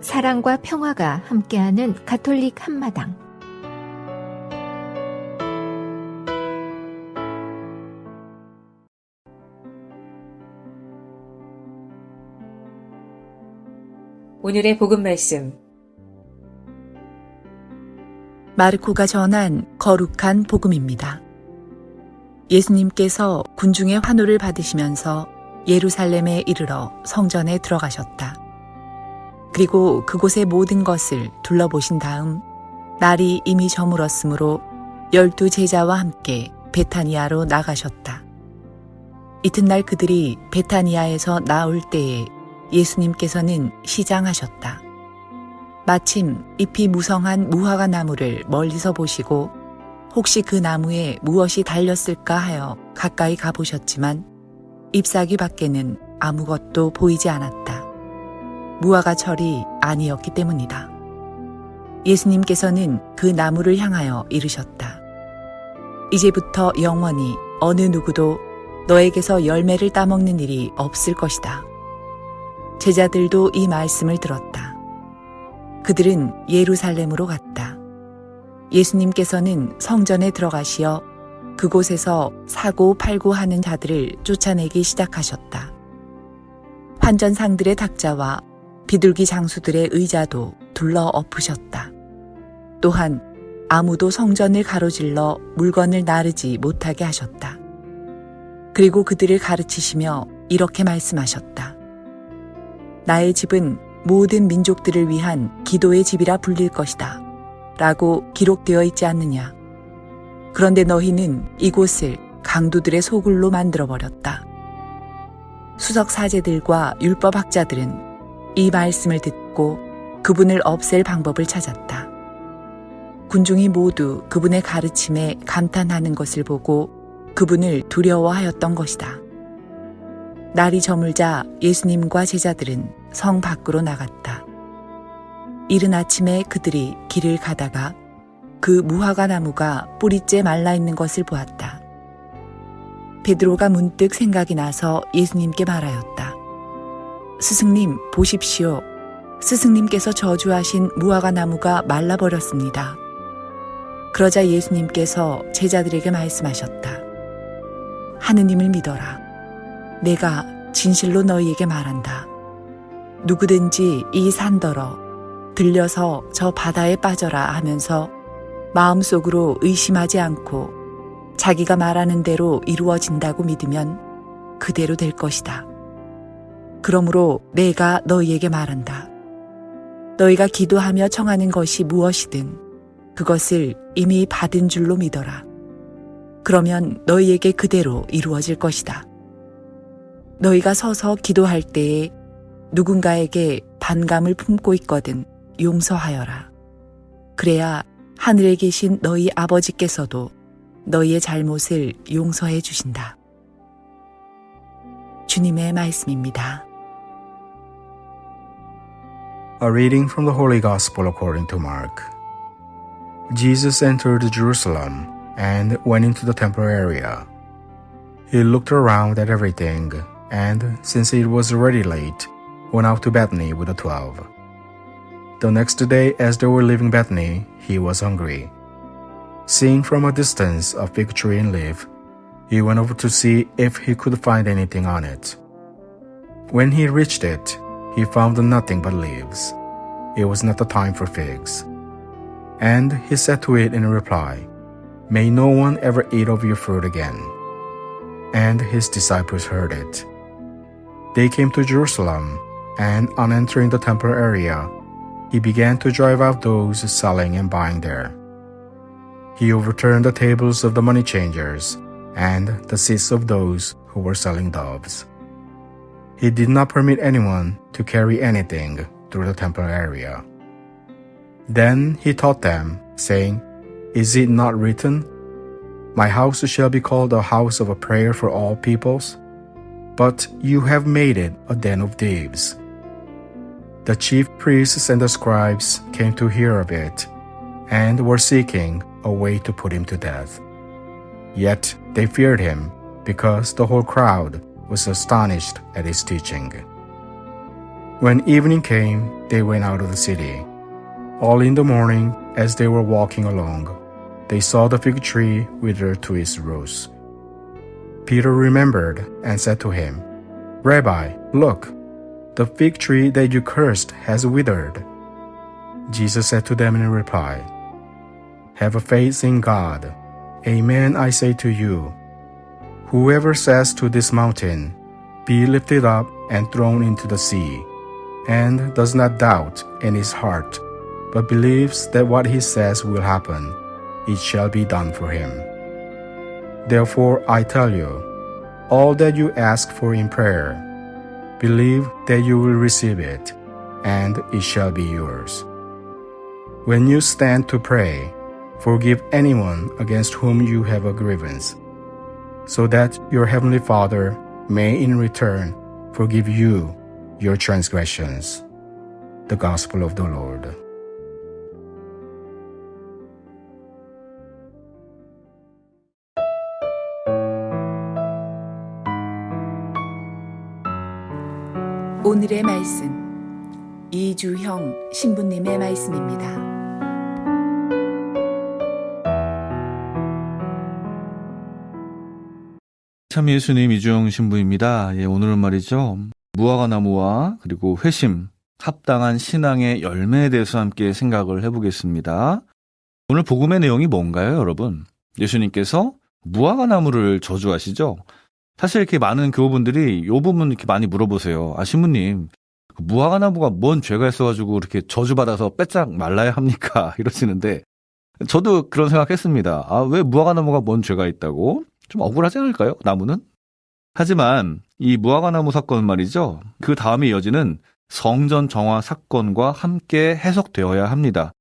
사랑과 평화가 함께하는 가톨릭 한마당. 오늘의 복음 말씀. 마르코가 전한 거룩한 복음입니다. 예수님께서 군중의 환호를 받으시면서 예루살렘에 이르러 성전에 들어가셨다. 그리고 그곳의 모든 것을 둘러보신 다음 날이 이미 저물었으므로 12 제자와 함께 베타니아로 나가셨다. 이튿날 그들이 베타니아에서 나올 때에 예수님께서는 시장하셨다. 마침 잎이 무성한 무화과 나무를 멀리서 보시고 혹시 그 나무에 무엇이 달렸을까 하여 가까이 가보셨지만 잎사귀 밖에는 아무것도 보이지 않았다. 무화과 철이 아니었기 때문이다. 예수님께서는 그 나무를 향하여 이르셨다. 이제부터 영원히 어느 누구도 너에게서 열매를 따먹는 일이 없을 것이다. 제자들도 이 말씀을 들었다. 그들은 예루살렘으로 갔다. 예수님께서는 성전에 들어가시어 그곳에서 사고 팔고 하는 자들을 쫓아내기 시작하셨다. 환전상들의 탁자와 비둘기 장수들의 의자도 둘러 엎으셨다. 또한 아무도 성전을 가로질러 물건을 나르지 못하게 하셨다. 그리고 그들을 가르치시며 이렇게 말씀하셨다. 나의 집은 모든 민족들을 위한 기도의 집이라 불릴 것이다. 라고 기록되어 있지 않느냐. 그런데 너희는 이곳을 강도들의 소굴로 만들어버렸다. 수석 사제들과 율법학자들은 이 말씀을 듣고 그분을 없앨 방법을 찾았다. 군중이 모두 그분의 가르침에 감탄하는 것을 보고 그분을 두려워하였던 것이다. 날이 저물자 예수님과 제자들은 성 밖으로 나갔다. 이른 아침에 그들이 길을 가다가 그 무화과 나무가 뿌리째 말라있는 것을 보았다. 베드로가 문득 생각이 나서 예수님께 말하였다. 스승님, 보십시오. 스승님께서 저주하신 무화과 나무가 말라버렸습니다. 그러자 예수님께서 제자들에게 말씀하셨다. 하느님을 믿어라. 내가 진실로 너희에게 말한다. 누구든지 이 산더러 들려서 저 바다에 빠져라 하면서 마음속으로 의심하지 않고 자기가 말하는 대로 이루어진다고 믿으면 그대로 될 것이다. 그러므로 내가 너희에게 말한다. 너희가 기도하며 청하는 것이 무엇이든 그것을 이미 받은 줄로 믿어라. 그러면 너희에게 그대로 이루어질 것이다. 너희가 서서 기도할 때에 누군가에게 반감을 품고 있거든 용서하여라. 그래야 하늘에 계신 너희 아버지께서도 너희의 잘못을 용서해 주신다. 주님의 말씀입니다. A reading from the Holy Gospel according to Mark. Jesus entered Jerusalem and went into the temple area. He looked around at everything, and since it was already late, went out to Bethany with the 12. The next day, as they were leaving Bethany, he was hungry. Seeing from a distance a fig tree and leaf, he went over to see if he could find anything on it. When he reached it, he found nothing but leaves. It was not the time for figs. And he said to it in reply, "May no one ever eat of your fruit again." And his disciples heard it. They came to Jerusalem, and on entering the temple area, he began to drive out those selling and buying there. He overturned the tables of the money changers and the seats of those who were selling doves. He did not permit anyone to carry anything through the temple area. Then he taught them, saying, "Is it not written, 'My house shall be called a house of a prayer for all peoples'? But you have made it a den of thieves." The chief priests and the scribes came to hear of it, and were seeking a way to put him to death. Yet they feared him, because the whole crowd was astonished at his teaching. When evening came, they went out of the city. Early in the morning, as they were walking along, they saw the fig tree withered to its roots. Peter remembered and said to him, "Rabbi, look, the fig tree that you cursed has withered." Jesus said to them in reply, "Have a faith in God. Amen, I say to you, whoever says to this mountain, 'Be lifted up and thrown into the sea,' and does not doubt in his heart, but believes that what he says will happen, it shall be done for him. Therefore I tell you, all that you ask for in prayer, believe that you will receive it, and it shall be yours. When you stand to pray, forgive anyone against whom you have a grievance, so that your heavenly Father may in return forgive you your transgressions." The Gospel of the Lord. 오늘의 말씀, 이주형 신부님의 말씀입니다. 참 예수님 이주영 신부입니다. 오늘은 말이죠. 무화과나무와 그리고 회심, 합당한 신앙의 열매에 대해서 함께 생각을 해보겠습니다. 오늘 복음의 내용이 뭔가요, 여러분? 예수님께서 무화과나무를 저주하시죠? 사실 이렇게 많은 교우분들이 이 부분 이렇게 많이 물어보세요. 신부님, 무화과나무가 뭔 죄가 있어가지고 이렇게 저주받아서 빼짝 말라야 합니까? 이러시는데, 저도 그런 생각했습니다. 왜 무화과나무가 뭔 죄가 있다고? 좀 억울하지 않을까요? 나무는? 하지만 이 무화과나무 사건 말이죠. 그 다음에 이어지는 성전 정화 사건과 함께 해석되어야 합니다.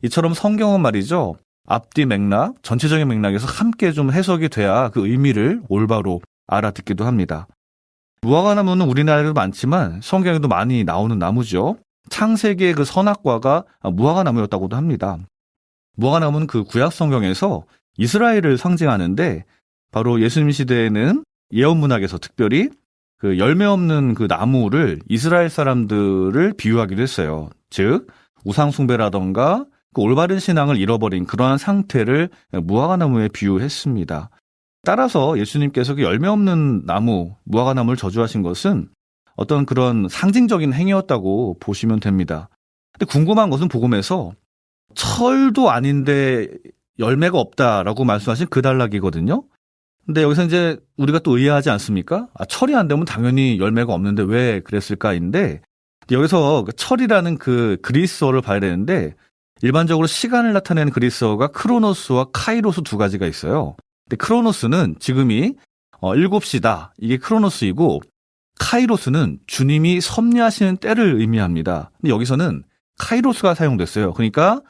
이처럼 성경은 말이죠. 앞뒤 맥락, 전체적인 맥락에서 함께 좀 해석이 돼야 그 의미를 올바로 알아듣기도 합니다. 무화과나무는 우리나라에도 많지만 성경에도 많이 나오는 나무죠. 창세기의 그 선악과가 무화과나무였다고도 합니다. 무화과나무는 그 구약 성경에서 이스라엘을 상징하는데 바로 예수님 시대에는 예언 문학에서 특별히 그 열매 없는 그 나무를 이스라엘 사람들을 비유하기도 했어요. 즉 우상 숭배라던가 그 올바른 신앙을 잃어버린 그러한 상태를 무화과나무에 비유했습니다. 따라서 예수님께서 그 열매 없는 나무, 무화과나무를 저주하신 것은 어떤 그런 상징적인 행위였다고 보시면 됩니다. 근데 궁금한 것은 복음에서 철도 아닌데 열매가 없다라고 말씀하신 그 단락이거든요. 근데 여기서 이제 우리가 또 의아하지 않습니까? 철이 안 되면 당연히 열매가 없는데 왜 그랬을까인데, 여기서 철이라는 그 그리스어를 봐야 되는데, 일반적으로 시간을 나타내는 그리스어가 크로노스와 카이로스 두 가지가 있어요. 근데 크로노스는 지금이 7시다. 이게 크로노스이고, 카이로스는 주님이 섭리하시는 때를 의미합니다. 근데 여기서는 카이로스가 사용됐어요. 그러니까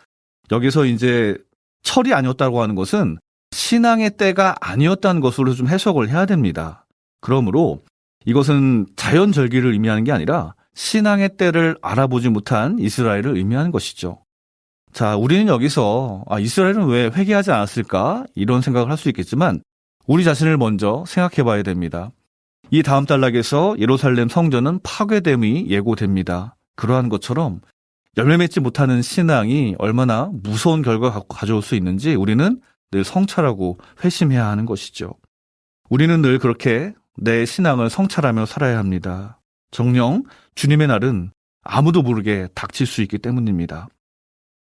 여기서 이제 철이 아니었다고 하는 것은 신앙의 때가 아니었다는 것으로 좀 해석을 해야 됩니다. 그러므로 이것은 자연절기를 의미하는 게 아니라 신앙의 때를 알아보지 못한 이스라엘을 의미하는 것이죠. 자, 우리는 여기서 이스라엘은 왜 회개하지 않았을까? 이런 생각을 할 수 있겠지만 우리 자신을 먼저 생각해 봐야 됩니다. 이 다음 단락에서 예루살렘 성전은 파괴됨이 예고됩니다. 그러한 것처럼 열매 맺지 못하는 신앙이 얼마나 무서운 결과를 가져올 수 있는지 우리는 늘 성찰하고 회심해야 하는 것이죠. 우리는 늘 그렇게 내 신앙을 성찰하며 살아야 합니다. 정녕 주님의 날은 아무도 모르게 닥칠 수 있기 때문입니다.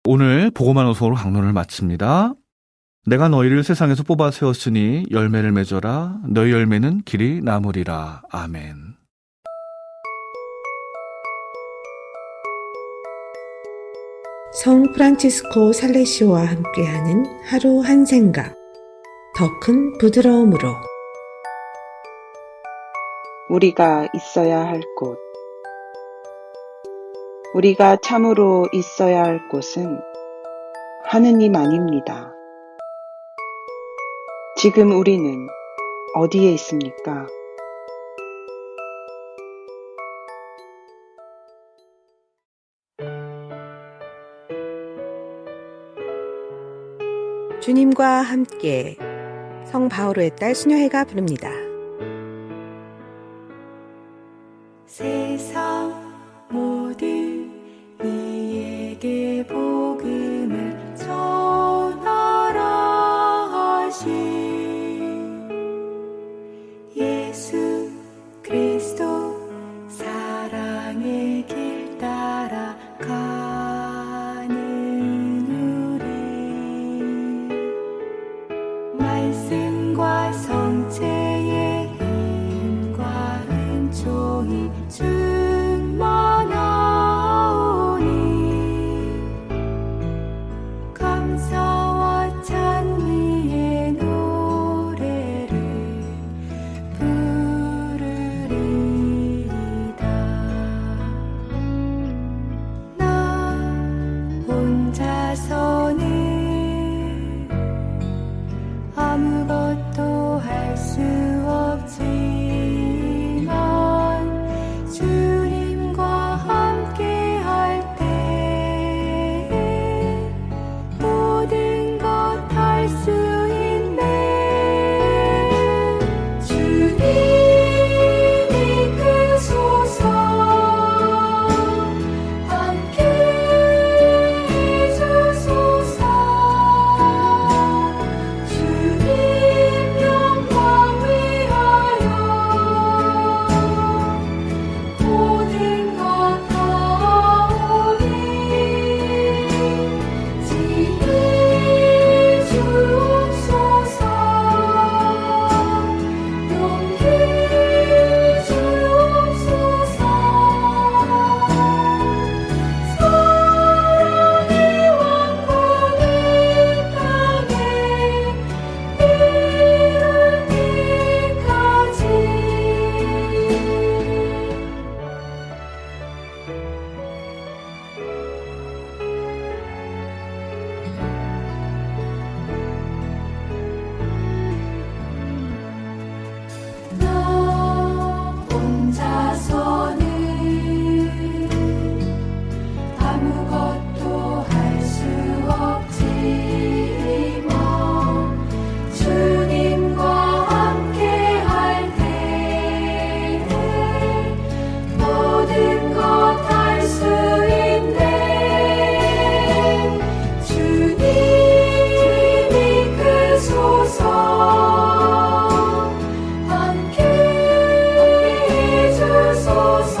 오늘 복음하는 소로 강론을 마칩니다. 내가 너희를 세상에서 뽑아 세웠으니 열매를 맺어라. 너희 열매는 길이 남으리라. 아멘. 성 프란치스코 살레시오와 함께하는 하루 한 생각, 더 큰 부드러움으로. 우리가 있어야 할 곳. 우리가 참으로 있어야 할 곳은 하느님 아닙니다. 지금 우리는 어디에 있습니까? 주님과 함께 성 바오로의 딸 수녀회가 부릅니다. 세상 모든 이에게 복음을 전하라 하신 예수 그리스도 사랑의 길 따라가는 우리 말씀과 성체의 힘과 은총이 충만하오니 감사와 찬미의 노래를 부르리이다. 나 혼자서는 아무것도 할 수 없지만 주님과 함께 할 때 모든 것 할 수 있네. 주님 이끄소서 함께 해주소서. 주님 영광 위하여 모든 것 하오니 지혜 주옵소서. 용기 주옵소서. 사랑의 왕국의 땅에 이룰 때까지. 나 혼자서는 아무것도 할 수 없지만 주님과 함께 할 때 모든 것 할 수 있네. 주님 이끄소서 함께 해주소서.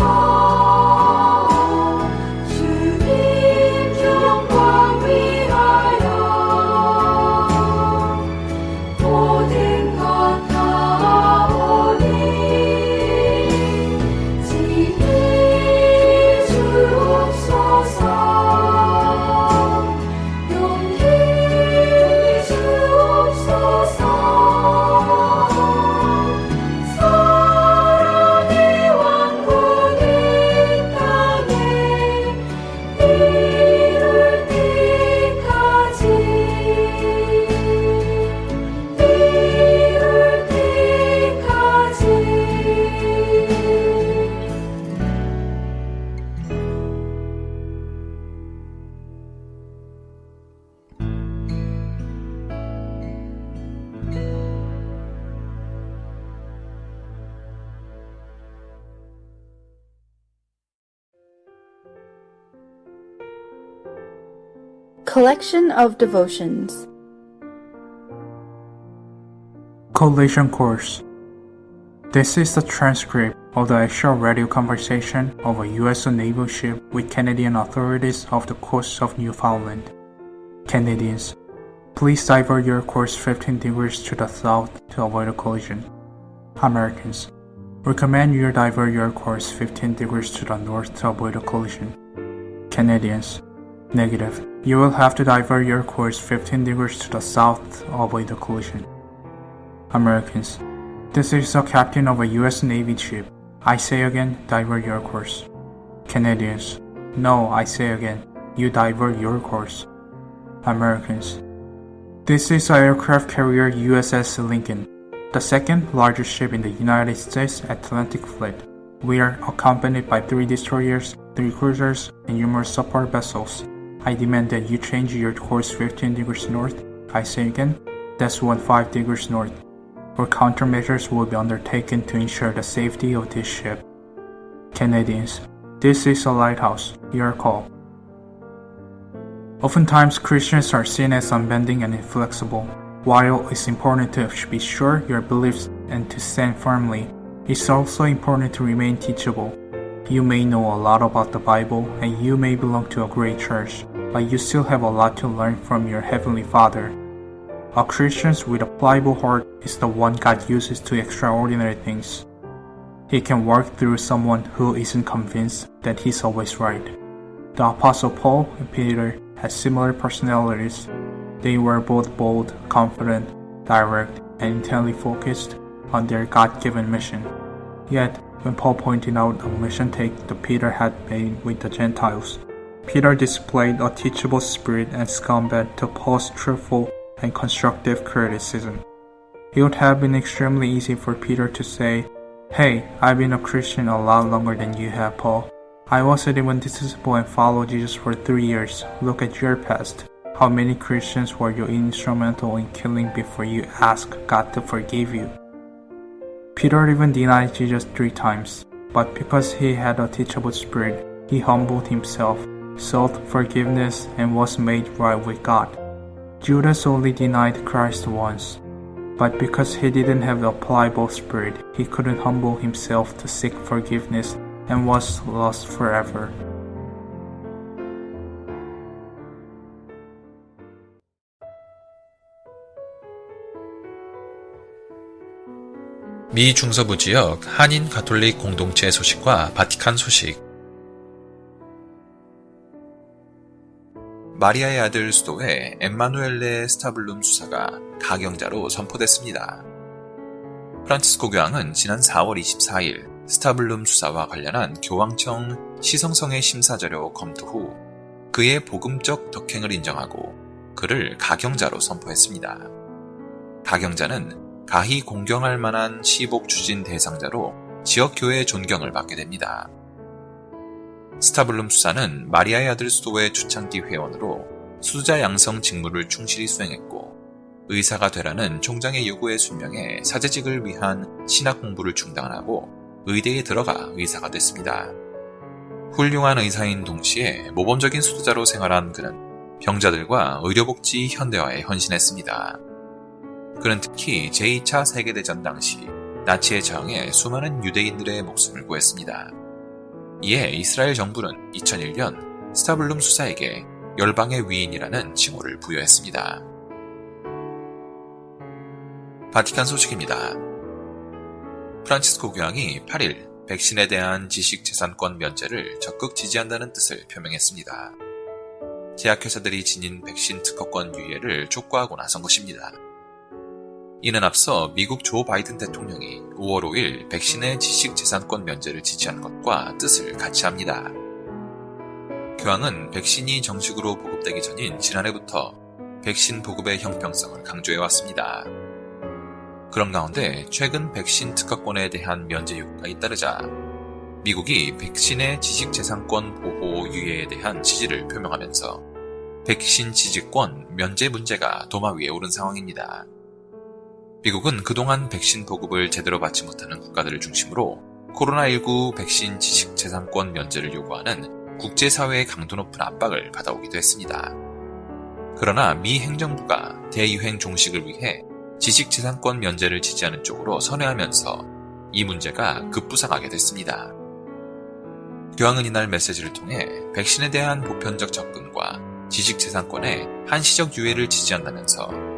주님 영광 위하여 모든 것 하오니 지혜 주옵소서. 용기 주옵소서. 사랑의 왕국의 땅에 이룰 때까지. 이룰 때까지. Collection of Devotions. Collision Course. This is the transcript of the actual radio conversation of a U.S. naval ship with Canadian authorities off the coast of Newfoundland. Canadians, please divert your course 15 degrees to the south to avoid a collision. Americans, recommend you divert your course 15 degrees to the north to avoid a collision. Canadians, negative. You will have to divert your course 15 degrees to the south to avoid a collision. Americans, this is the captain of a U.S. Navy ship. I say again, divert your course. Canadians, no, I say again, you divert your course. Americans, this is the aircraft carrier USS Lincoln, the second largest ship in the United States Atlantic Fleet. We are accompanied by 3 destroyers, 3 cruisers, and numerous support vessels. I demand that you change your course 15 degrees north. I say again, that's 15 degrees north. Or countermeasures will be undertaken to ensure the safety of this ship. Canadians, This is a lighthouse, your call. Oftentimes, Christians are seen as unbending and inflexible. While it's important to be sure your beliefs and to stand firmly, it's also important to remain teachable. You may know a lot about the Bible and you may belong to a great church, but you still have a lot to learn from your Heavenly Father. A Christian with a pliable heart is the one God uses to extraordinary things. He can work through someone who isn't convinced that he's always right. The Apostle Paul and Peter had similar personalities. They were both bold, confident, direct, and intently focused on their God-given mission. Yet, when Paul pointed out a mission take that Peter had made with the Gentiles, Peter displayed a teachable spirit and combat to Paul's truthful and constructive criticism. It would have been extremely easy for Peter to say, "Hey, I've been a Christian a lot longer than you have, Paul. I wasn't even disciple and followed Jesus for 3 years. Look at your past. How many Christians were you instrumental in killing before you asked God to forgive you?" Peter even denied Jesus 3 times, but because he had a teachable spirit, he humbled himself, sought forgiveness, and was made right with God. Judas only denied Christ once, but because he didn't have a pliable spirit, he couldn't humble himself to seek forgiveness and was lost forever. 미 중서부 지역 한인 가톨릭 공동체 소식과 바티칸 소식. 마리아의 아들 수도회 엠마누엘레 스타블룸 수사가 가경자로 선포됐습니다. 프란치스코 교황은 지난 4월 24일 스타블룸 수사와 관련한 교황청 시성성의 심사자료 검토 후 그의 복음적 덕행을 인정하고 그를 가경자로 선포했습니다. 가경자는 가히 공경할 만한 시복 추진 대상자로 지역교회의 존경을 받게 됩니다. 스타블룸 수사는 마리아의 아들 수도회 초창기 회원으로 수자 양성 직무를 충실히 수행했고 의사가 되라는 총장의 요구에 순명해 사제직을 위한 신학 공부를 중단하고 의대에 들어가 의사가 됐습니다. 훌륭한 의사인 동시에 모범적인 수도자로 생활한 그는 병자들과 의료복지 현대화에 헌신했습니다. 그는 특히 제2차 세계대전 당시 나치의 저항에 수많은 유대인들의 목숨을 구했습니다. 이에 이스라엘 정부는 2001년 스타블룸 수사에게 열방의 위인이라는 칭호를 부여했습니다. 바티칸 소식입니다. 프란치스코 교황이 8일 백신에 대한 지식재산권 면제를 적극 지지한다는 뜻을 표명했습니다. 제약회사들이 지닌 백신 특허권 유예를 촉구하고 나선 것입니다. 이는 앞서 미국 조 바이든 대통령이 5월 5일 백신의 지식재산권 면제를 지지한 것과 뜻을 같이 합니다. 교황은 백신이 정식으로 보급되기 전인 지난해부터 백신 보급의 형평성을 강조해왔습니다. 그런 가운데 최근 백신 특허권에 대한 면제 요구가 잇따르자 미국이 백신의 지식재산권 보호 유예에 대한 지지를 표명하면서 백신 지지권 면제 문제가 도마 위에 오른 상황입니다. 미국은 그동안 백신 보급을 제대로 받지 못하는 국가들을 중심으로 코로나19 백신 지식재산권 면제를 요구하는 국제사회의 강도 높은 압박을 받아오기도 했습니다. 그러나 미 행정부가 대유행 종식을 위해 지식재산권 면제를 지지하는 쪽으로 선회하면서 이 문제가 급부상하게 됐습니다. 교황은 이날 메시지를 통해 백신에 대한 보편적 접근과 지식재산권의 한시적 유예를 지지한다면서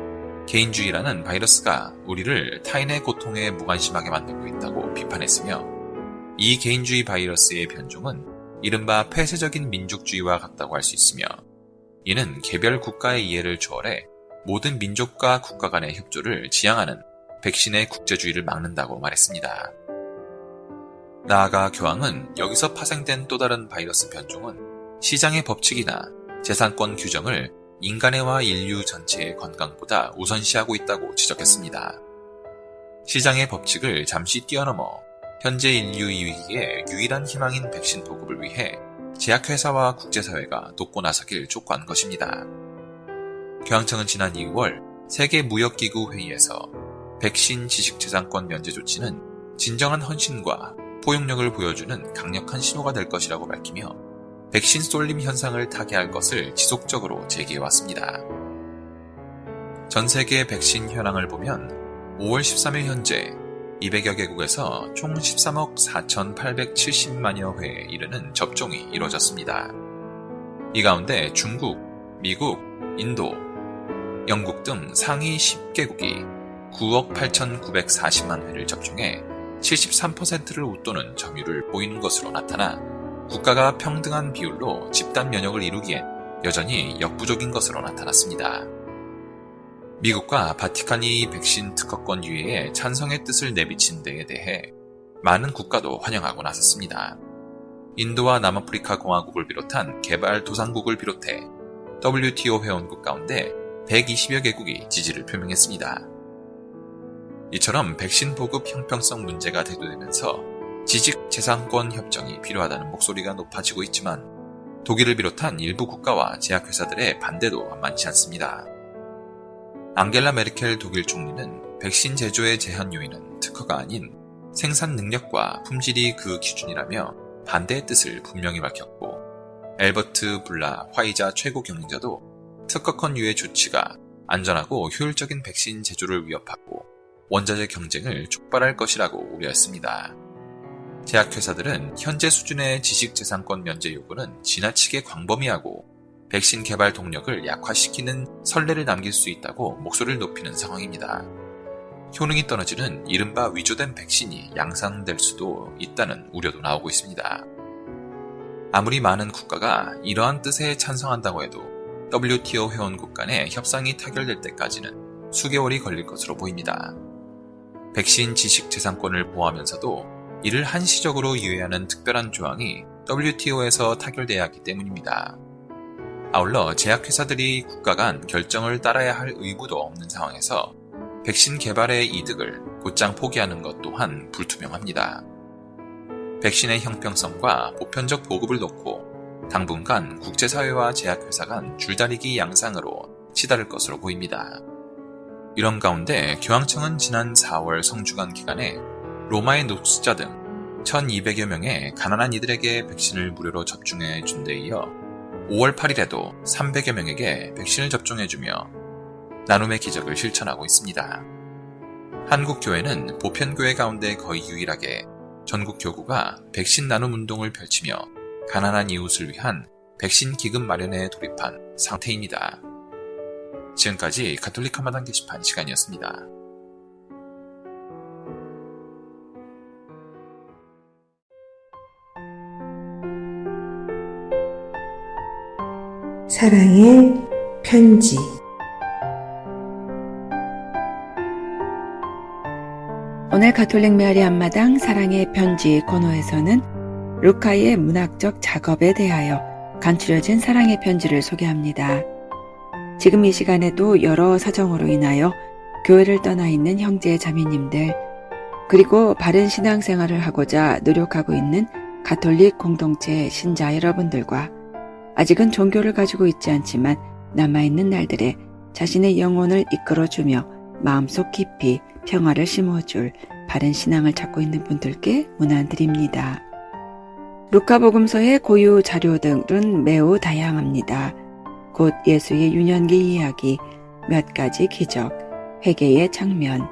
개인주의라는 바이러스가 우리를 타인의 고통에 무관심하게 만들고 있다고 비판했으며 이 개인주의 바이러스의 변종은 이른바 폐쇄적인 민족주의와 같다고 할 수 있으며 이는 개별 국가의 이해를 초월해 모든 민족과 국가 간의 협조를 지향하는 백신의 국제주의를 막는다고 말했습니다. 나아가 교황은 여기서 파생된 또 다른 바이러스 변종은 시장의 법칙이나 재산권 규정을 인간애와 인류 전체의 건강보다 우선시하고 있다고 지적했습니다. 시장의 법칙을 잠시 뛰어넘어 현재 인류 위기의 유일한 희망인 백신 보급을 위해 제약회사와 국제사회가 돕고 나서길 촉구한 것입니다. 교황청은 지난 2월 세계무역기구 회의에서 백신 지식재산권 면제 조치는 진정한 헌신과 포용력을 보여주는 강력한 신호가 될 것이라고 밝히며 백신 쏠림 현상을 타개할 것을 지속적으로 제기해왔습니다. 전 세계 백신 현황을 보면 5월 13일 현재 200여 개국에서 총 13억 4,870만여 회에 이르는 접종이 이루어졌습니다. 이 가운데 중국, 미국, 인도, 영국 등 상위 10개국이 9억 8,940만 회를 접종해 73%를 웃도는 점유율을 보이는 것으로 나타나 국가가 평등한 비율로 집단 면역을 이루기엔 여전히 역부족인 것으로 나타났습니다. 미국과 바티칸이 백신 특허권 유예에 찬성의 뜻을 내비친 데에 대해 많은 국가도 환영하고 나섰습니다. 인도와 남아프리카 공화국을 비롯한 개발도상국을 비롯해 WTO 회원국 가운데 120여 개국이 지지를 표명했습니다. 이처럼 백신 보급 형평성 문제가 대두되면서 지식재산권 협정이 필요하다는 목소리가 높아지고 있지만 독일을 비롯한 일부 국가와 제약회사들의 반대도 만만치 않습니다. 앙겔라 메르켈 독일 총리는 백신 제조의 제한 요인은 특허가 아닌 생산 능력과 품질이 그 기준이라며 반대의 뜻을 분명히 밝혔고, 엘버트 불라 화이자 최고 경영자도 특허권 유예 조치가 안전하고 효율적인 백신 제조를 위협하고 원자재 경쟁을 촉발할 것이라고 우려했습니다. 제약회사들은 현재 수준의 지식재산권 면제 요구는 지나치게 광범위하고 백신 개발 동력을 약화시키는 선례를 남길 수 있다고 목소리를 높이는 상황입니다. 효능이 떨어지는 이른바 위조된 백신이 양산될 수도 있다는 우려도 나오고 있습니다. 아무리 많은 국가가 이러한 뜻에 찬성한다고 해도 WTO 회원국 간의 협상이 타결될 때까지는 수개월이 걸릴 것으로 보입니다. 백신 지식재산권을 보호하면서도 이를 한시적으로 유예하는 특별한 조항이 WTO에서 타결돼야 하기 때문입니다. 아울러 제약회사들이 국가 간 결정을 따라야 할 의무도 없는 상황에서 백신 개발의 이득을 곧장 포기하는 것 또한 불투명합니다. 백신의 형평성과 보편적 보급을 놓고 당분간 국제사회와 제약회사 간 줄다리기 양상으로 치달을 것으로 보입니다. 이런 가운데 교황청은 지난 4월 성주간 기간에 로마의 노숙자 등 1200여 명의 가난한 이들에게 백신을 무료로 접종해 준 데 이어 5월 8일에도 300여 명에게 백신을 접종해주며 나눔의 기적을 실천하고 있습니다. 한국교회는 보편교회 가운데 거의 유일하게 전국 교구가 백신 나눔 운동을 펼치며 가난한 이웃을 위한 백신 기금 마련에 돌입한 상태입니다. 지금까지 가톨릭 한마당 게시판 시간이었습니다. 사랑의 편지. 오늘 가톨릭 메아리 한마당 사랑의 편지 코너에서는 루카의 문학적 작업에 대하여 간추려진 사랑의 편지를 소개합니다. 지금 이 시간에도 여러 사정으로 인하여 교회를 떠나 있는 형제 자매님들, 그리고 바른 신앙생활을 하고자 노력하고 있는 가톨릭 공동체 신자 여러분들과 아직은 종교를 가지고 있지 않지만 남아있는 날들에 자신의 영혼을 이끌어주며 마음속 깊이 평화를 심어줄 바른 신앙을 찾고 있는 분들께 문안드립니다. 루카복음서의 고유 자료들은 매우 다양합니다. 곧 예수의 유년기 이야기, 몇 가지 기적, 회개의 장면,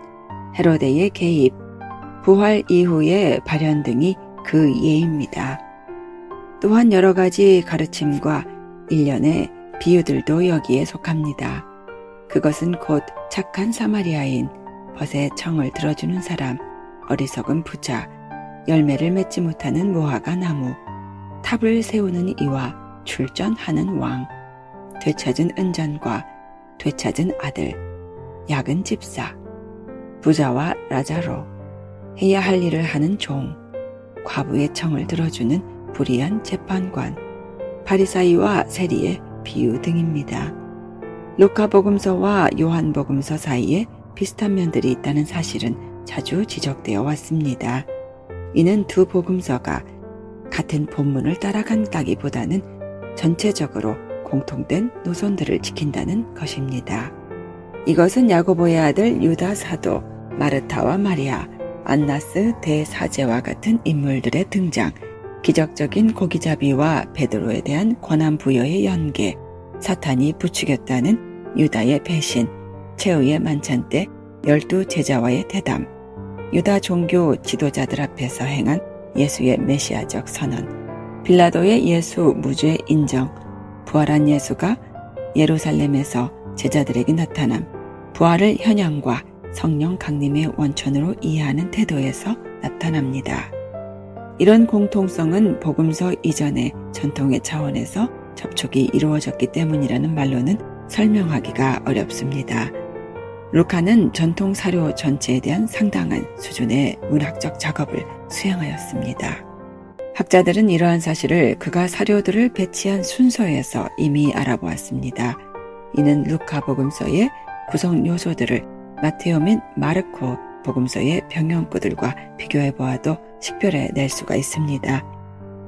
헤로데의 개입, 부활 이후의 발현 등이 그 예입니다. 또한 여러 가지 가르침과 일련의 비유들도 여기에 속합니다. 그것은 곧 착한 사마리아인, 벗의 청을 들어주는 사람, 어리석은 부자, 열매를 맺지 못하는 무화과 나무, 탑을 세우는 이와 출전하는 왕, 되찾은 은전과 되찾은 아들, 약은 집사, 부자와 라자로, 해야 할 일을 하는 종, 과부의 청을 들어주는 불의한 재판관, 바리사이와 세리의 비유 등입니다. 루카복음서와 요한복음서 사이에 비슷한 면들이 있다는 사실은 자주 지적되어 왔습니다. 이는 두 복음서가 같은 본문을 따라간다기보다는 전체적으로 공통된 노선들을 지킨다는 것입니다. 이것은 야고보의 아들 유다 사도, 마르타와 마리아, 안나스 대사제와 같은 인물들의 등장, 기적적인 고기잡이와 베드로에 대한 권한 부여의 연계, 사탄이 부추겼다는 유다의 배신, 최후의 만찬 때 12 제자와의 대담, 유다 종교 지도자들 앞에서 행한 예수의 메시아적 선언, 빌라도의 예수 무죄 인정, 부활한 예수가 예루살렘에서 제자들에게 나타남, 부활을 현황과 성령 강림의 원천으로 이해하는 태도에서 나타납니다. 이런 공통성은 복음서 이전의 전통의 차원에서 접촉이 이루어졌기 때문이라는 말로는 설명하기가 어렵습니다. 루카는 전통 사료 전체에 대한 상당한 수준의 문학적 작업을 수행하였습니다. 학자들은 이러한 사실을 그가 사료들을 배치한 순서에서 이미 알아보았습니다. 이는 루카 복음서의 구성 요소들을 마테오 및 마르코 복음서의 병영구들과 비교해 보아도 식별해 낼 수가 있습니다.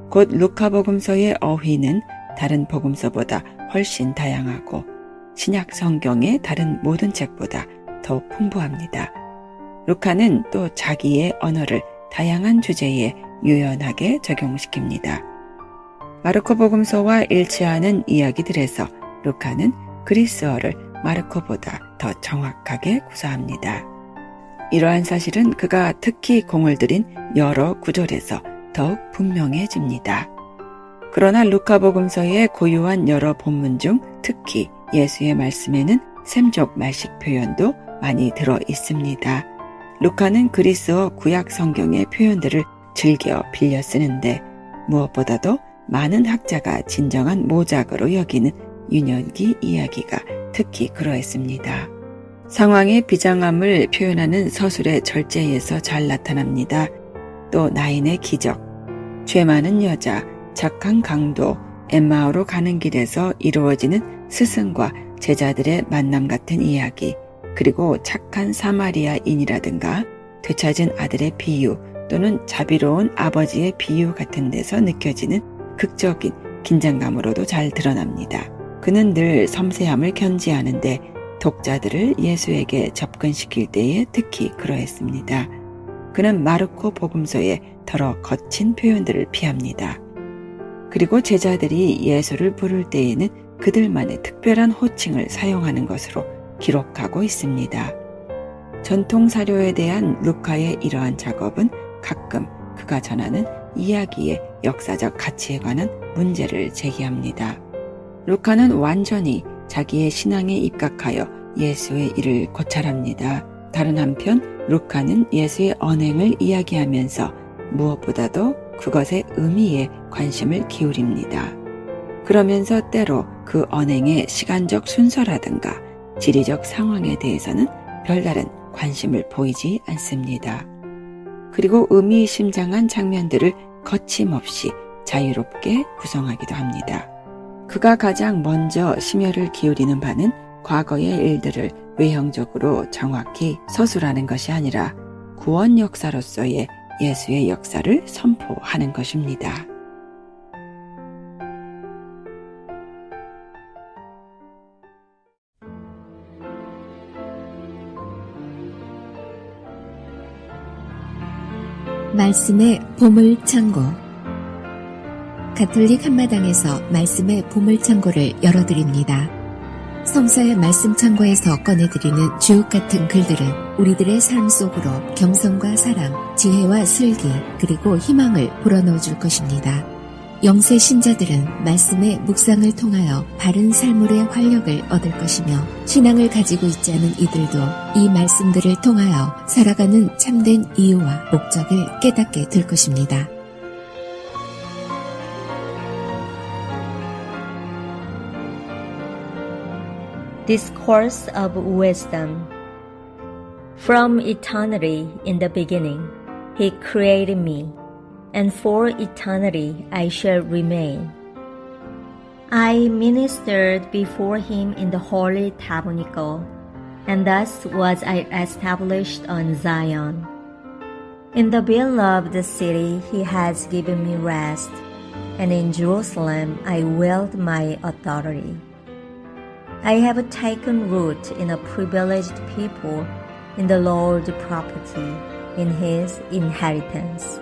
곧 루카 복음서의 어휘는 다른 복음서보다 훨씬 다양하고 신약 성경의 다른 모든 책보다 더욱 풍부합니다. 루카는 또 자기의 언어를 다양한 주제에 유연하게 적용시킵니다. 마르코 복음서와 일치하는 이야기들에서 루카는 그리스어를 마르코보다 더 정확하게 구사합니다. 이러한 사실은 그가 특히 공을 들인 여러 구절에서 더욱 분명해집니다. 그러나 루카 복음서의 고유한 여러 본문 중 특히 예수의 말씀에는 셈족 말식 표현도 많이 들어 있습니다. 루카는 그리스어 구약 성경의 표현들을 즐겨 빌려 쓰는데 무엇보다도 많은 학자가 진정한 모작으로 여기는 유년기 이야기가 특히 그러했습니다. 상황의 비장함을 표현하는 서술의 절제에서 잘 나타납니다. 또 나인의 기적, 죄 많은 여자, 착한 강도, 엠마오로 가는 길에서 이루어지는 스승과 제자들의 만남 같은 이야기, 그리고 착한 사마리아인이라든가 되찾은 아들의 비유 또는 자비로운 아버지의 비유 같은 데서 느껴지는 극적인 긴장감으로도 잘 드러납니다. 그는 늘 섬세함을 견지하는데 독자들을 예수에게 접근시킬 때에 특히 그러했습니다. 그는 마르코 복음서의 더러 거친 표현들을 피합니다. 그리고 제자들이 예수를 부를 때에는 그들만의 특별한 호칭을 사용하는 것으로 기록하고 있습니다. 전통 사료에 대한 루카의 이러한 작업은 가끔 그가 전하는 이야기의 역사적 가치에 관한 문제를 제기합니다. 루카는 완전히 자기의 신앙에 입각하여 예수의 일을 고찰합니다. 다른 한편 루카는 예수의 언행을 이야기하면서 무엇보다도 그것의 의미에 관심을 기울입니다. 그러면서 때로 그 언행의 시간적 순서라든가 지리적 상황에 대해서는 별다른 관심을 보이지 않습니다. 그리고 의미심장한 장면들을 거침없이 자유롭게 구성하기도 합니다. 그가 가장 먼저 심혈을 기울이는 바는 과거의 일들을 외형적으로 정확히 서술하는 것이 아니라 구원 역사로서의 예수의 역사를 선포하는 것입니다. 말씀의 보물창고. 가톨릭 한마당에서 말씀의 보물창고를 열어드립니다. 성서의 말씀 창고에서 꺼내드리는 주옥 같은 글들은 우리들의 삶 속으로 겸손과 사랑, 지혜와 슬기, 그리고 희망을 불어넣어 줄 것입니다. 영세 신자들은 말씀의 묵상을 통하여 바른 삶의 활력을 얻을 것이며, 신앙을 가지고 있지 않은 이들도 이 말씀들을 통하여 살아가는 참된 이유와 목적을 깨닫게 될 것입니다. Discourse of Wisdom. From eternity in the beginning, He created me, and for eternity I shall remain. I ministered before Him in the holy tabernacle, and thus was I established on Zion. In the beloved city He has given me rest, and in Jerusalem I wield my authority. I have taken root in a privileged people, in the Lord's property. in his inheritance.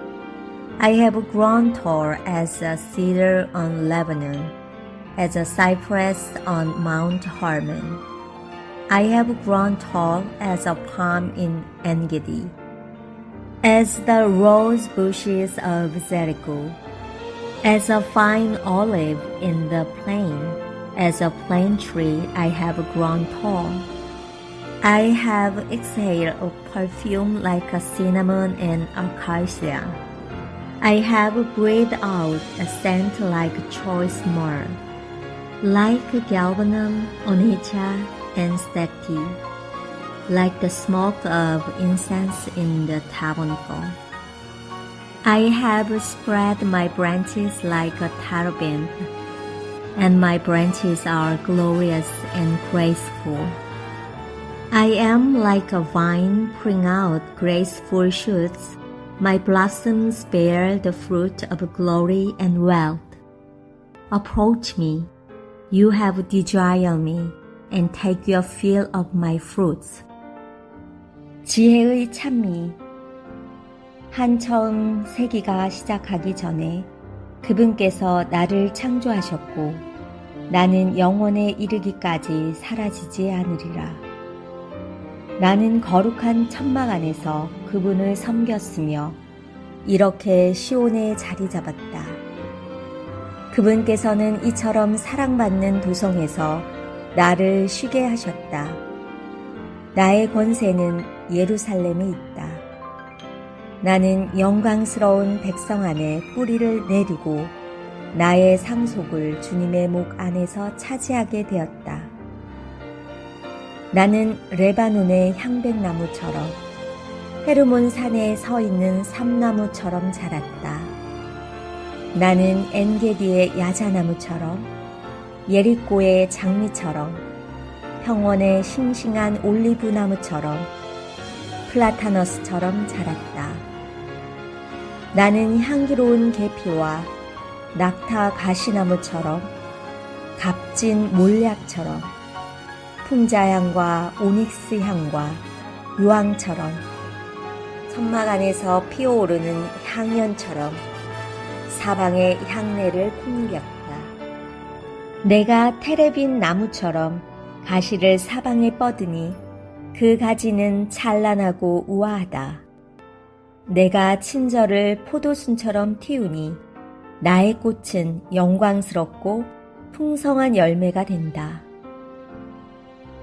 I have grown tall as a cedar on Lebanon, as a cypress on Mount Hermon. I have grown tall as a palm in En-Gedi, as the rose bushes of Jericho, as a fine olive in the plain, as a plane tree I have grown tall. I have exhaled a perfume like a cinnamon and acacia. I have breathed out a scent like choice myrrh, like galbanum, onycha, and stacte, like the smoke of incense in the tabernacle. I have spread my branches like a terebinth, and my branches are glorious and graceful. I am like a vine pouring out graceful shoots. My blossoms bear the fruit of glory and wealth. Approach me, you have desired me, and take your fill of my fruits. 지혜의 찬미. 한 처음 세기가 시작하기 전에 그분께서 나를 창조하셨고 나는 영원에 이르기까지 사라지지 않으리라. 나는 거룩한 천막 안에서 그분을 섬겼으며 이렇게 시온에 자리 잡았다. 그분께서는 이처럼 사랑받는 도성에서 나를 쉬게 하셨다. 나의 권세는 예루살렘에 있다. 나는 영광스러운 백성 안에 뿌리를 내리고 나의 상속을 주님의 목 안에서 차지하게 되었다. 나는 레바논의 향백나무처럼 헤르몬 산에 서 있는 삼나무처럼 자랐다. 나는 엔게디의 야자나무처럼 예리꼬의 장미처럼 평원의 싱싱한 올리브나무처럼 플라타너스처럼 자랐다. 나는 향기로운 계피와 낙타 가시나무처럼 값진 몰약처럼 풍자향과 오닉스 향과 유황처럼 천막 안에서 피어오르는 향연처럼 사방의 향내를 풍겼다. 내가 테레빈 나무처럼 가시를 사방에 뻗으니 그 가지는 찬란하고 우아하다. 내가 친절을 포도순처럼 틔우니 나의 꽃은 영광스럽고 풍성한 열매가 된다.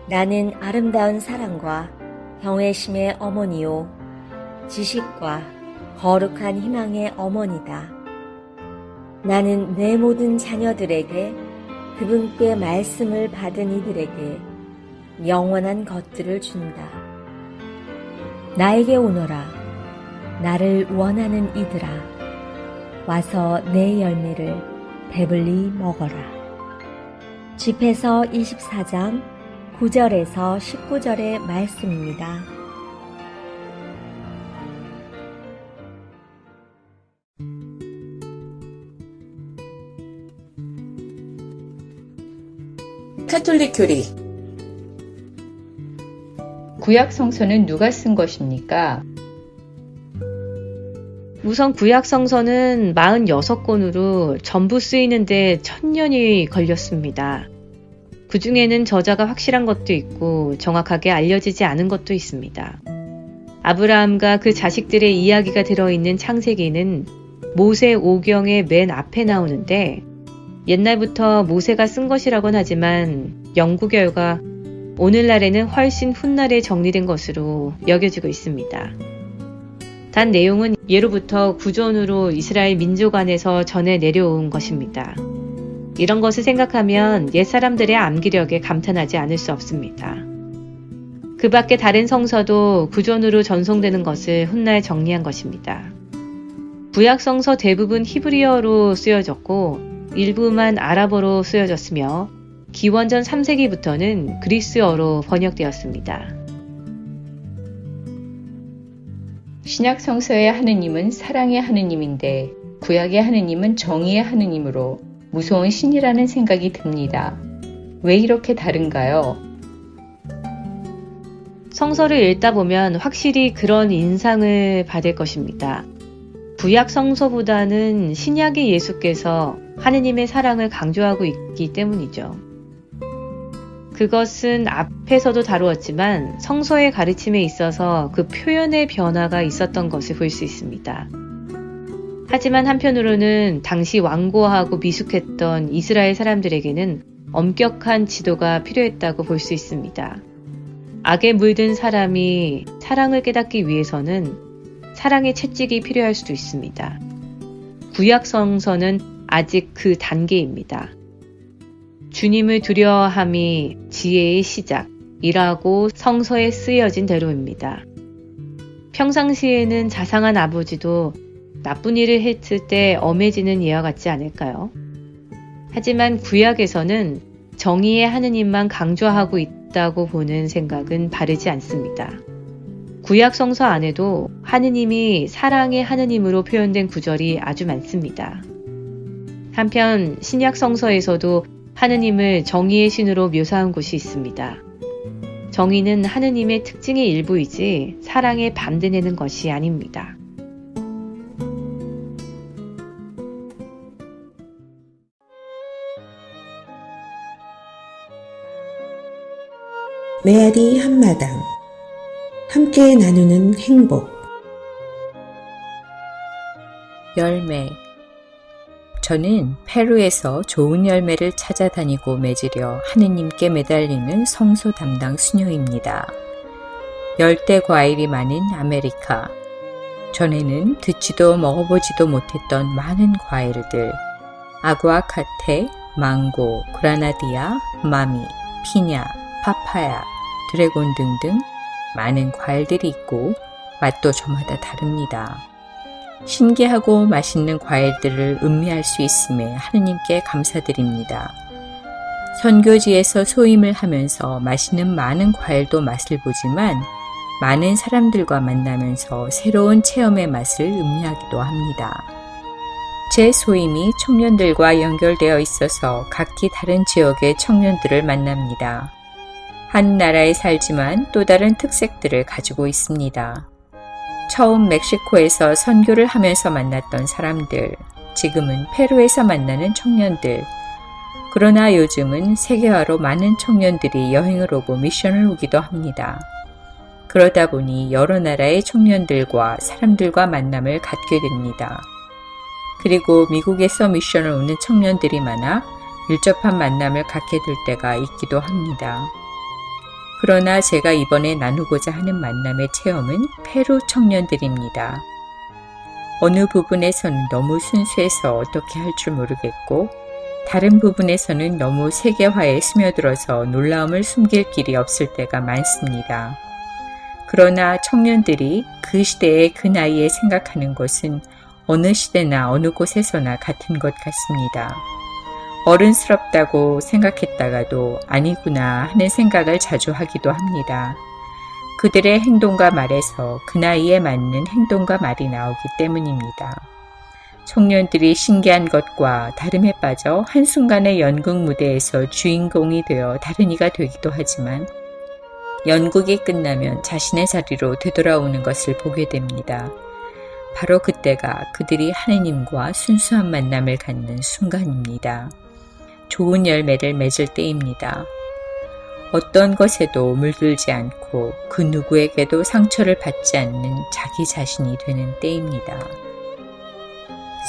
나는 아름다운 사랑과 경외심의 어머니요 지식과 거룩한 희망의 어머니다. 나는 내 모든 자녀들에게 그분께 말씀을 받은 이들에게 영원한 것들을 준다. 나에게 오너라. 나를 원하는 이들아. 와서 내 열매를 배불리 먹어라. 집에서 24장 9절에서 19절의 말씀입니다. 카톨릭 교리. 구약 성서는 누가 쓴 것입니까? 우선 구약 성서는 46권으로 전부 쓰이는데 1000년이 걸렸습니다. 그 중에는 저자가 확실한 것도 있고 정확하게 알려지지 않은 것도 있습니다. 아브라함과 그 자식들의 이야기가 들어있는 창세기는 모세 오경의 맨 앞에 나오는데 옛날부터 모세가 쓴 것이라곤 하지만 연구 결과 오늘날에는 훨씬 훗날에 정리된 것으로 여겨지고 있습니다. 단 내용은 예로부터 구전으로 이스라엘 민족 안에서 전해 내려온 것입니다. 이런 것을 생각하면 옛사람들의 암기력에 감탄하지 않을 수 없습니다. 그 밖에 다른 성서도 구전으로 전송되는 것을 훗날 정리한 것입니다. 구약 성서 대부분 히브리어로 쓰여졌고 일부만 아랍어로 쓰여졌으며 기원전 3세기부터는 그리스어로 번역되었습니다. 신약 성서의 하느님은 사랑의 하느님인데 구약의 하느님은 정의의 하느님으로 무서운 신이라는 생각이 듭니다. 왜 이렇게 다른가요? 성서를 읽다 보면 확실히 그런 인상을 받을 것입니다. 구약 성서보다는 신약의 예수께서 하느님의 사랑을 강조하고 있기 때문이죠. 그것은 앞에서도 다루었지만 성서의 가르침에 있어서 그 표현의 변화가 있었던 것을 볼 수 있습니다. 하지만 한편으로는 당시 완고하고 미숙했던 이스라엘 사람들에게는 엄격한 지도가 필요했다고 볼 수 있습니다. 악에 물든 사람이 사랑을 깨닫기 위해서는 사랑의 채찍이 필요할 수도 있습니다. 구약 성서는 아직 그 단계입니다. 주님을 두려워함이 지혜의 시작이라고 성서에 쓰여진 대로입니다. 평상시에는 자상한 아버지도 나쁜 일을 했을 때 엄해지는 이와 같지 않을까요? 하지만 구약에서는 정의의 하느님만 강조하고 있다고 보는 생각은 바르지 않습니다. 구약 성서 안에도 하느님이 사랑의 하느님으로 표현된 구절이 아주 많습니다. 한편 신약 성서에서도 하느님을 정의의 신으로 묘사한 곳이 있습니다. 정의는 하느님의 특징의 일부이지 사랑에 반대되는 것이 아닙니다. 메아리 한마당 함께 나누는 행복 열매. 저는 페루에서 좋은 열매를 찾아다니고 맺으려 하느님께 매달리는 성소 담당 수녀입니다. 열대 과일이 많은 아메리카. 전에는 듣지도 먹어보지도 못했던 많은 과일들. 아구아카테, 망고, 그라나디아, 마미, 피냐, 파파야, 드래곤 등등 많은 과일들이 있고 맛도 저마다 다릅니다. 신기하고 맛있는 과일들을 음미할 수 있음에 하느님께 감사드립니다. 선교지에서 소임을 하면서 맛있는 많은 과일도 맛을 보지만 많은 사람들과 만나면서 새로운 체험의 맛을 음미하기도 합니다. 제 소임이 청년들과 연결되어 있어서 각기 다른 지역의 청년들을 만납니다. 한 나라에 살지만 또 다른 특색들을 가지고 있습니다. 처음 멕시코에서 선교를 하면서 만났던 사람들, 지금은 페루에서 만나는 청년들. 그러나 요즘은 세계화로 많은 청년들이 여행을 오고 미션을 오기도 합니다. 그러다 보니 여러 나라의 청년들과 사람들과 만남을 갖게 됩니다. 그리고 미국에서 미션을 오는 청년들이 많아 밀접한 만남을 갖게 될 때가 있기도 합니다. 그러나 제가 이번에 나누고자 하는 만남의 체험은 페루 청년들입니다. 어느 부분에서는 너무 순수해서 어떻게 할 줄 모르겠고 다른 부분에서는 너무 세계화에 스며들어서 놀라움을 숨길 길이 없을 때가 많습니다. 그러나 청년들이 그 시대의 그 나이에 생각하는 것은 어느 시대나 어느 곳에서나 같은 것 같습니다. 어른스럽다고 생각했다가도 아니구나 하는 생각을 자주 하기도 합니다. 그들의 행동과 말에서 그 나이에 맞는 행동과 말이 나오기 때문입니다. 청년들이 신기한 것과 다름에 빠져 한순간의 연극 무대에서 주인공이 되어 다른 이가 되기도 하지만 연극이 끝나면 자신의 자리로 되돌아오는 것을 보게 됩니다. 바로 그때가 그들이 하느님과 순수한 만남을 갖는 순간입니다. 좋은 열매를 맺을 때입니다. 어떤 것에도 물들지 않고 그 누구에게도 상처를 받지 않는 자기 자신이 되는 때입니다.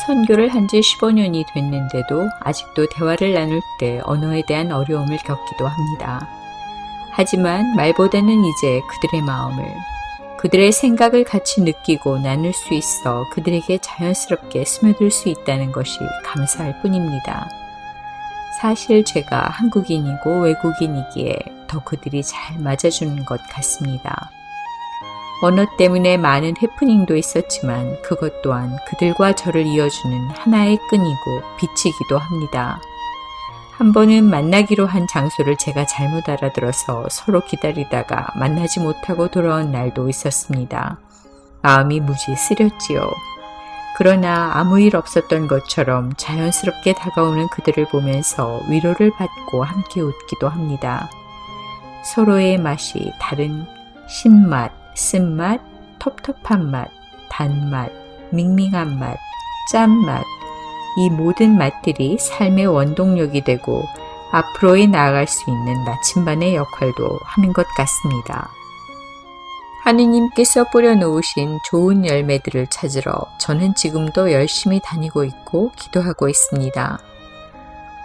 선교를 한 지 15년이 됐는데도 아직도 대화를 나눌 때 언어에 대한 어려움을 겪기도 합니다. 하지만 말보다는 이제 그들의 마음을, 그들의 생각을 같이 느끼고 나눌 수 있어 그들에게 자연스럽게 스며들 수 있다는 것이 감사할 뿐입니다. 사실 제가 한국인이고 외국인이기에 더 그들이 잘 맞아주는 것 같습니다. 언어 때문에 많은 해프닝도 있었지만 그것 또한 그들과 저를 이어주는 하나의 끈이고 빛이기도 합니다. 한 번은 만나기로 한 장소를 제가 잘못 알아들어서 서로 기다리다가 만나지 못하고 돌아온 날도 있었습니다. 마음이 무지 쓰렸지요. 그러나 아무 일 없었던 것처럼 자연스럽게 다가오는 그들을 보면서 위로를 받고 함께 웃기도 합니다. 서로의 맛이 다른 신맛, 쓴맛, 텁텁한 맛, 단맛, 밍밍한 맛, 짠맛, 이 모든 맛들이 삶의 원동력이 되고 앞으로에 나아갈 수 있는 나침반의 역할도 하는 것 같습니다. 하느님께서 뿌려놓으신 좋은 열매들을 찾으러 저는 지금도 열심히 다니고 있고 기도하고 있습니다.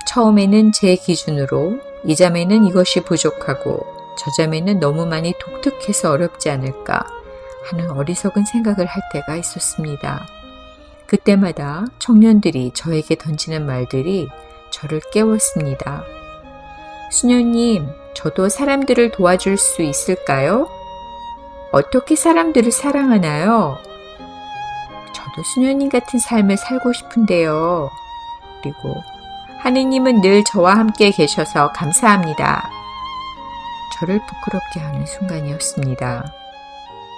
처음에는 제 기준으로 이 자매는 이것이 부족하고 저 자매는 너무 많이 독특해서 어렵지 않을까 하는 어리석은 생각을 할 때가 있었습니다. 그때마다 청년들이 저에게 던지는 말들이 저를 깨웠습니다. 수녀님, 저도 사람들을 도와줄 수 있을까요? 어떻게 사람들을 사랑하나요? 저도 수녀님 같은 삶을 살고 싶은데요. 그리고 하느님은 늘 저와 함께 계셔서 감사합니다. 저를 부끄럽게 하는 순간이었습니다.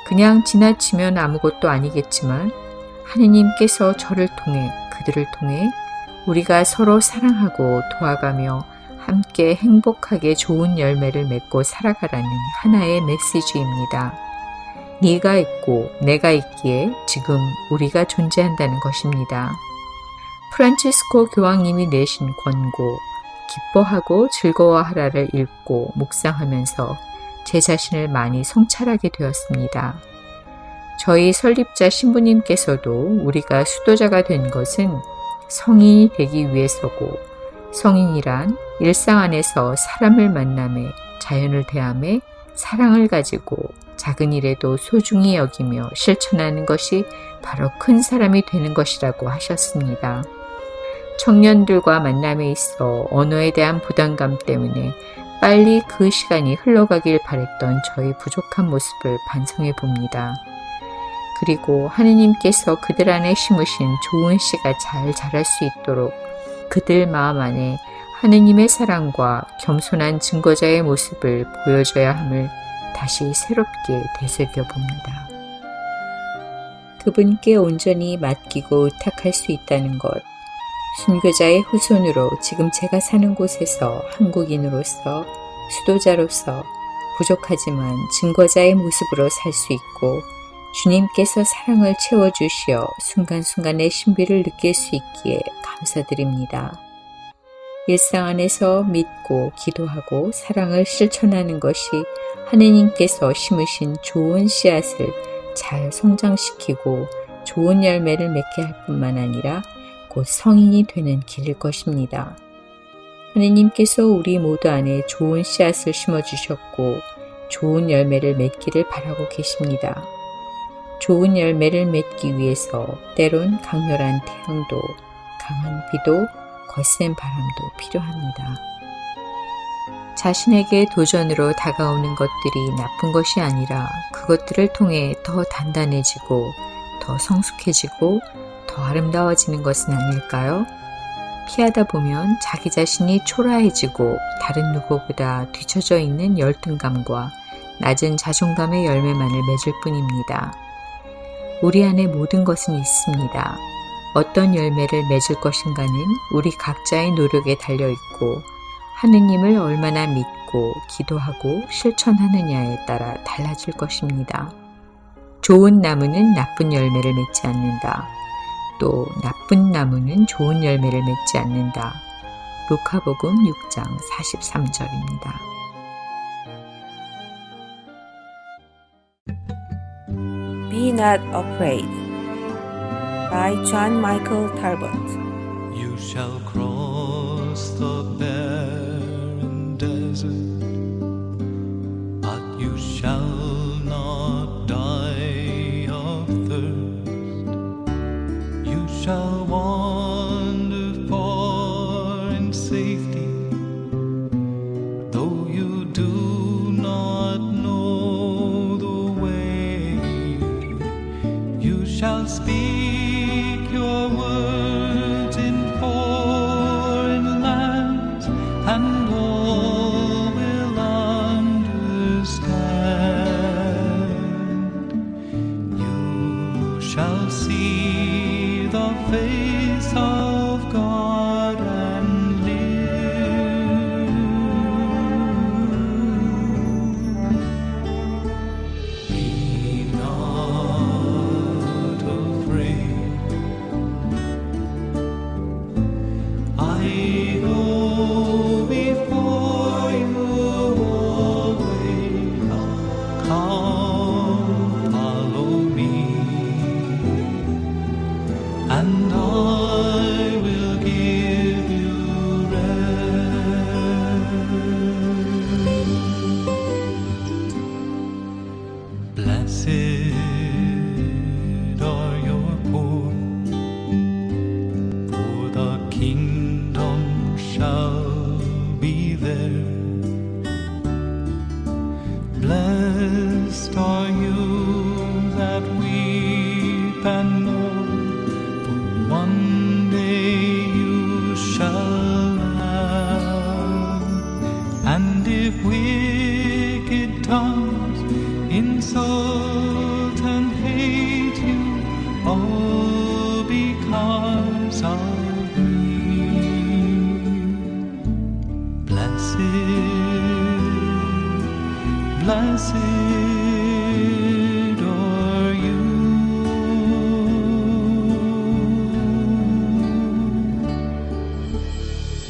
그냥 지나치면 아무것도 아니겠지만 하느님께서 저를 통해 그들을 통해 우리가 서로 사랑하고 도와가며 함께 행복하게 좋은 열매를 맺고 살아가라는 하나의 메시지입니다. 네가 있고 내가 있기에 지금 우리가 존재한다는 것입니다. 프란치스코 교황님이 내신 권고 기뻐하고 즐거워하라를 읽고 묵상하면서 제 자신을 많이 성찰하게 되었습니다. 저희 설립자 신부님께서도 우리가 수도자가 된 것은 성인이 되기 위해서고 성인이란 일상 안에서 사람을 만남에 자연을 대함에 사랑을 가지고 작은 일에도 소중히 여기며 실천하는 것이 바로 큰 사람이 되는 것이라고 하셨습니다. 청년들과 만남에 있어 언어에 대한 부담감 때문에 빨리 그 시간이 흘러가길 바랬던 저의 부족한 모습을 반성해 봅니다. 그리고 하느님께서 그들 안에 심으신 좋은 씨가 잘 자랄 수 있도록 그들 마음 안에 하느님의 사랑과 겸손한 증거자의 모습을 보여줘야 함을 다시 새롭게 되새겨 봅니다. 그분께 온전히 맡기고 의탁할 수 있다는 것, 순교자의 후손으로 지금 제가 사는 곳에서 한국인으로서 수도자로서 부족하지만 증거자의 모습으로 살 수 있고 주님께서 사랑을 채워주시어 순간순간의 신비를 느낄 수 있기에 감사드립니다. 일상 안에서 믿고 기도하고 사랑을 실천하는 것이 하느님께서 심으신 좋은 씨앗을 잘 성장시키고 좋은 열매를 맺게 할 뿐만 아니라 곧 성인이 되는 길일 것입니다. 하느님께서 우리 모두 안에 좋은 씨앗을 심어주셨고 좋은 열매를 맺기를 바라고 계십니다. 좋은 열매를 맺기 위해서 때론 강렬한 태양도, 강한 비도, 거센 바람도 필요합니다. 자신에게 도전으로 다가오는 것들이 나쁜 것이 아니라 그것들을 통해 더 단단해지고 더 성숙해지고 더 아름다워지는 것은 아닐까요? 피하다 보면 자기 자신이 초라해지고 다른 누구보다 뒤처져 있는 열등감과 낮은 자존감의 열매만을 맺을 뿐입니다. 우리 안에 모든 것은 있습니다. 어떤 열매를 맺을 것인가는 우리 각자의 노력에 달려있고 하느님을 얼마나 믿고 기도하고 실천하느냐에 따라 달라질 것입니다. 좋은 나무는 나쁜 열매를 맺지 않는다. 또 나쁜 나무는 좋은 열매를 맺지 않는다. 루카복음 6장 43절입니다. Be Not Afraid by John Michael Talbot. You shall cross the barren desert, but you shall not die of thirst. You shall wander far in safety, though you do not know the way. You shall speak your words in force I go before you always. Come, follow me, and I will give you rest. Blessed are your poor, for the kingdom shall be theirs. Blessed are you that weep and mourn, for one day you shall laugh. And if wicked tongues insult and hate you, all because of me, blessed are you.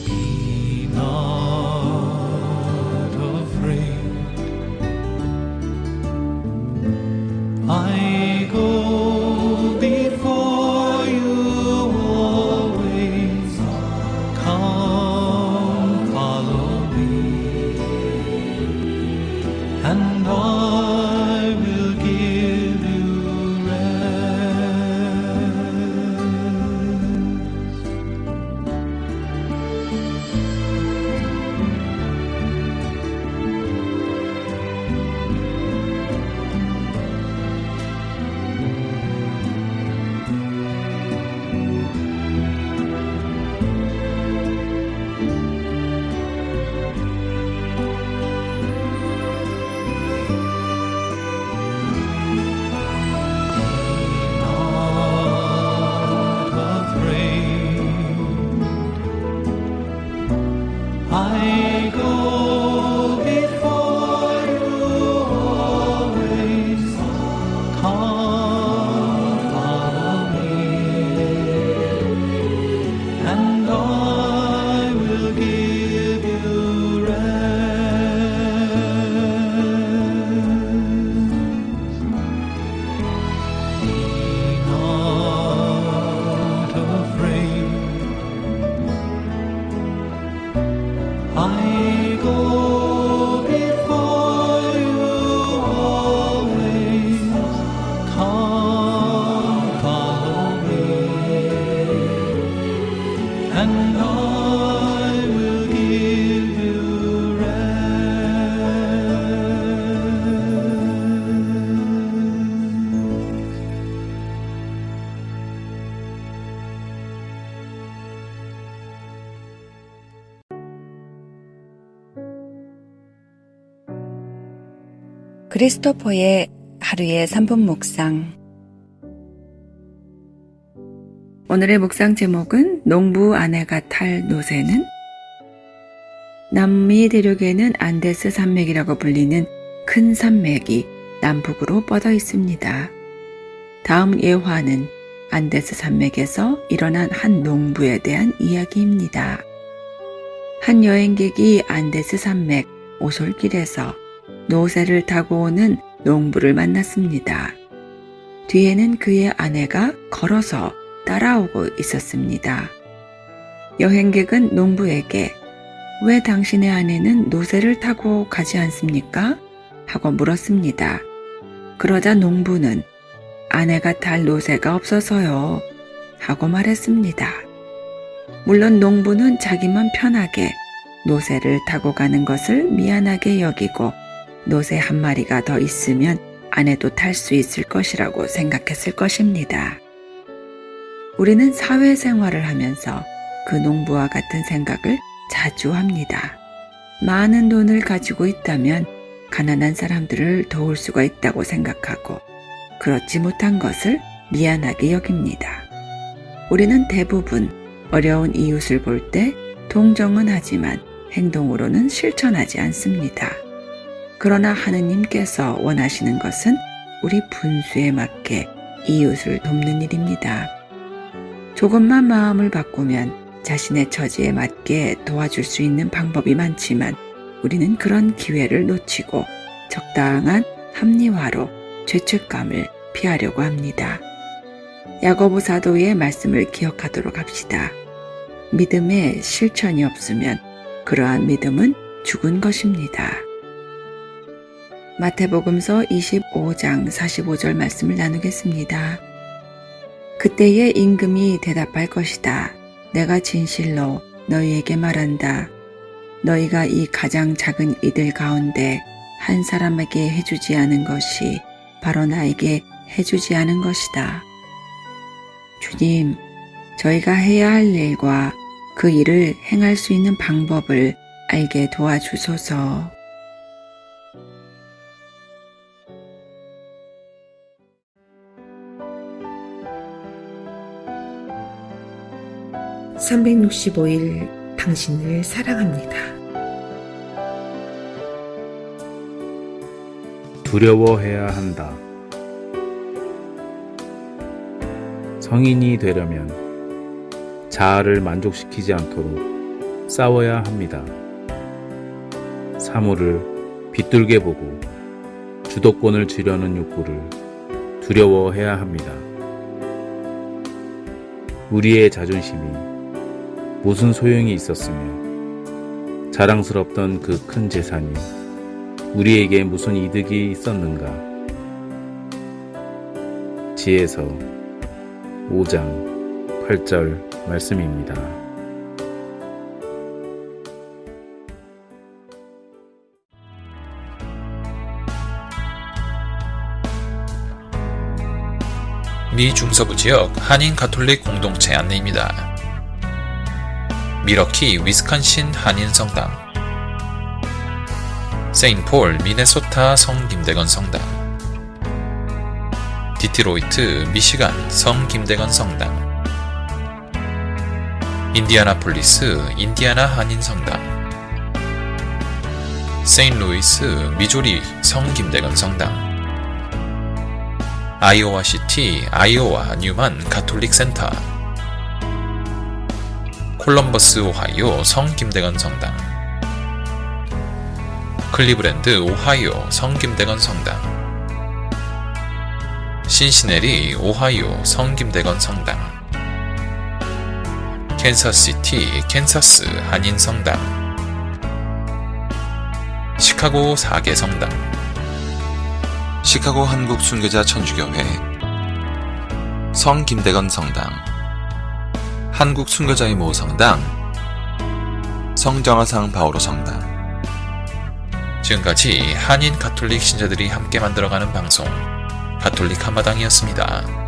Be not afraid. I go before you always. Come, follow me, and I will give you rest. I go before you always. Come, follow me, and I will give you rest. Be not afraid. I go before you always. Come, follow me, and I will give you rest. 크리스토퍼의 하루의 3분 묵상. 오늘의 묵상 제목은 농부 아내가 탈 노새는? 남미 대륙에는 안데스 산맥이라고 불리는 큰 산맥이 남북으로 뻗어 있습니다. 다음 예화는 안데스 산맥에서 일어난 한 농부에 대한 이야기입니다. 한 여행객이 안데스 산맥 오솔길에서 노새를 타고 오는 농부를 만났습니다. 뒤에는 그의 아내가 걸어서 따라오고 있었습니다. 여행객은 농부에게 왜 당신의 아내는 노새를 타고 가지 않습니까? 하고 물었습니다. 그러자 농부는 아내가 탈 노새가 없어서요 하고 말했습니다. 물론 농부는 자기만 편하게 노새를 타고 가는 것을 미안하게 여기고 노새 한 마리가 더 있으면 아내도 탈 수 있을 것이라고 생각했을 것입니다. 우리는 사회생활을 하면서 그 농부와 같은 생각을 자주 합니다. 많은 돈을 가지고 있다면 가난한 사람들을 도울 수가 있다고 생각하고 그렇지 못한 것을 미안하게 여깁니다. 우리는 대부분 어려운 이웃을 볼 때 동정은 하지만 행동으로는 실천하지 않습니다. 그러나 하느님께서 원하시는 것은 우리 분수에 맞게 이웃을 돕는 일입니다. 조금만 마음을 바꾸면 자신의 처지에 맞게 도와줄 수 있는 방법이 많지만 우리는 그런 기회를 놓치고 적당한 합리화로 죄책감을 피하려고 합니다. 야고보 사도의 말씀을 기억하도록 합시다. 믿음에 실천이 없으면 그러한 믿음은 죽은 것입니다. 마태복음서 25장 45절 말씀을 나누겠습니다. 그때에 임금이 대답할 것이다. 내가 진실로 너희에게 말한다. 너희가 이 가장 작은 이들 가운데 한 사람에게 해주지 않은 것이 바로 나에게 해주지 않은 것이다. 주님, 저희가 해야 할 일과 그 일을 행할 수 있는 방법을 알게 도와주소서. (365일) 당신을 사랑합니다. 두려워해야 한다. 성인이 되려면 자아를 만족시키지 않도록 싸워야 합니다. 사물을 비뚤게 보고 주도권을 쥐려는 욕구를 두려워해야 합니다. 우리의 자존심이 무슨 소용이 있었으며 자랑스럽던 그 큰 재산이 우리에게 무슨 이득이 있었는가? 지혜서 5장 8절 말씀입니다. 미 중서부 지역 한인 가톨릭 공동체 안내입니다. 미러키 위스콘신 한인 성당, 세인폴 미네소타 성 김대건 성당, 디트로이트 미시간 성 김대건 성당, 인디아나폴리스 인디아나 한인 성당, 세인루이스 미조리 성 김대건 성당, 아이오와 시티 아이오와 뉴만 가톨릭 센터, 콜럼버스 오하이오 성 김대건 성당, 클리브랜드 오하이오 성 김대건 성당, 신시내리 오하이오 성 김대건 성당, 캔서스시티 캔서스 한인 성당, 시카고 4개 성당, 시카고 한국 순교자 천주교회, 성 김대건 성당, 한국 순교자의 모 성당, 성정화상 바오로 성당. 지금까지 한인 가톨릭 신자들이 함께 만들어가는 방송 가톨릭 한마당이었습니다.